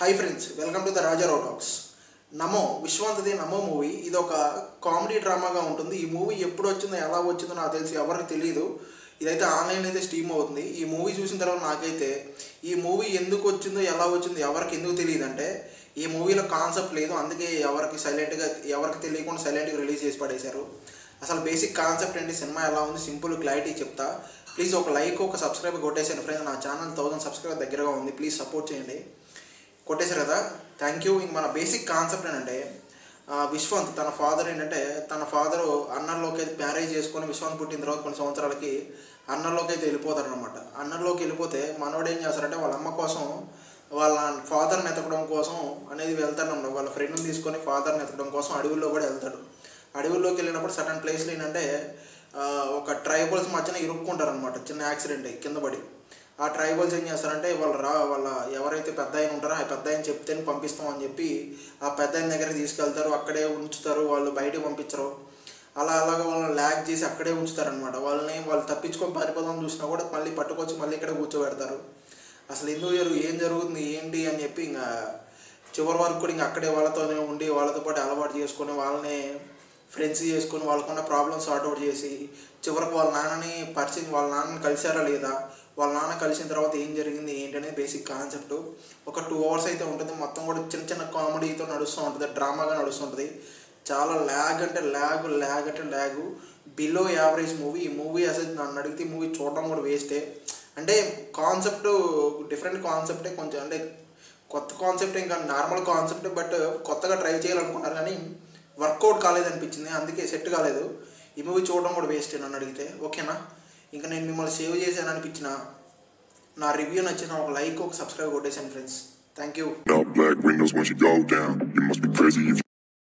Hi friends, welcome to the Rajarao talks. Namo విశ్వంతది Namo movie ఇది ఒక comedy డ్రామాగా ఉంటుంది. ఈ మూవీ ఎప్పుడు వచ్చిందో ఎలా వచ్చిందో నాకు తెలిసి ఎవరికి తెలియదు. ఇదైతే ఆన్లైన్లో అయితే స్ట్రీమ్ అవుతుంది. ఈ మూవీ చూసిన తర్వాత నాకైతే ఈ మూవీ ఎందుకు వచ్చిందో ఎలా వచ్చిందో ఎవరికి ఎందుకు తెలియదు అంటే ఈ మూవీలో కాన్సెప్ట్ లేదు, అందుకే ఎవరికి తెలియకుండా సైలెంట్గా రిలీజ్ చేసి పడేశారు. అసలు బేసిక్ కాన్సెప్ట్ ఏంటి, సినిమా ఎలా ఉంది, సింపుల్ క్లారిటీ చెప్తా. ప్లీజ్ ఒక లైక్ ఒక సబ్స్క్రైబ్ కొట్టేసాను ఫ్రెండ్స్. నా ఛానల్ 1000 సబ్స్క్రైబర్ దగ్గరగా ఉంది, ప్లీజ్ సపోర్ట్ చేయండి. కొట్టేశారు కదా, థ్యాంక్ యూ. ఇంక మన బేసిక్ కాన్సెప్ట్ ఏంటంటే విశ్వంత్ తన ఫాదర్ అన్నర్లోకి అయితే మ్యారేజ్ చేసుకొని విశ్వంత్ పుట్టిన తర్వాత కొన్ని సంవత్సరాలకి అన్నర్లోకి అయితే వెళ్ళిపోతారనమాట. అన్నర్లోకి వెళ్ళిపోతే మనోడు ఏం చేస్తారంటే వాళ్ళ అమ్మ కోసం వాళ్ళ ఫాదర్ని ఎతకడం కోసం అనేది వెళ్తాడన్నమాట. వాళ్ళ ఫ్రెండ్ని తీసుకొని ఫాదర్ని ఎతకడం కోసం అడవుల్లో కూడా వెళ్తాడు. అడవుల్లోకి వెళ్ళినప్పుడు సడన్ ప్లేస్లో ఏంటంటే ఒక ట్రైబల్స్ మధ్యన ఇరుక్కుంటారనమాట. చిన్న యాక్సిడెంట్ అయ్యి కింద పడి ఆ ట్రైబల్స్ ఏం చేస్తారంటే వాళ్ళ ఎవరైతే పెద్ద ఆయన ఉంటారో ఆ పెద్ద ఆయన చెప్తేనే పంపిస్తామని చెప్పి ఆ పెద్ద ఆయన దగ్గరికి తీసుకెళ్తారు, అక్కడే ఉంచుతారు, వాళ్ళు బయటకు పంపించరు. అలాగా వాళ్ళని ల్యాగ్ చేసి అక్కడే ఉంచుతారనమాట. వాళ్ళు తప్పించుకొని పారిపోదామని చూసినా కూడా మళ్ళీ పట్టుకొచ్చి మళ్ళీ ఇక్కడే కూర్చోబెడతారు. అసలు ఏం జరుగుతుంది ఏంటి అని చెప్పి ఇంకా చివరి వరకు కూడా ఇంకా అక్కడే వాళ్ళతోనే ఉండి వాళ్ళతో పాటు అలవాటు చేసుకొని వాళ్ళని ఫ్రెండ్స్ చేసుకొని వాళ్ళకున్న ప్రాబ్లమ్స్ సార్ట్అవుట్ చేసి చివరికి వాళ్ళ నాన్నని కలిసారా లేదా, వాళ్ళ నాన్న కలిసిన తర్వాత ఏం జరిగింది ఏంటి అనేది బేసిక్ కాన్సెప్ట్. ఒక 2 అవర్స్ అయితే ఉంటుంది. మొత్తం కూడా చిన్న చిన్న కామెడీతో నడుస్తూ ఉంటుంది, డ్రామాగా నడుస్తుంటుంది. చాలా ల్యాగ్ అంటే ల్యాగ్ బిలో యావరేజ్ మూవీ. ఈ మూవీ అసలు నన్ను అడిగితే ఈ మూవీ చూడడం కూడా వేస్టే. అంటే కాన్సెప్ట్ డిఫరెంట్ కాన్సెప్టే, కొంచెం అంటే కొత్త కాన్సెప్ట్, ఇంకా నార్మల్ కాన్సెప్ట్, బట్ కొత్తగా ట్రై చేయాలనుకున్నారు కానీ వర్కౌట్ కాలేదనిపించింది, అందుకే సెట్ కాలేదు. ఈ మూవీ చూడడం కూడా వేస్టే నన్ను అడిగితే. ఓకేనా, ఇంకా నేను మిమ్మల్ని సేవ్ చేశాను అనిపించిన నా రివ్యూ నచ్చిన ఒక లైక్ ఒక సబ్స్క్రైబ్ కొట్టేసాను ఫ్రెండ్స్. Thank you.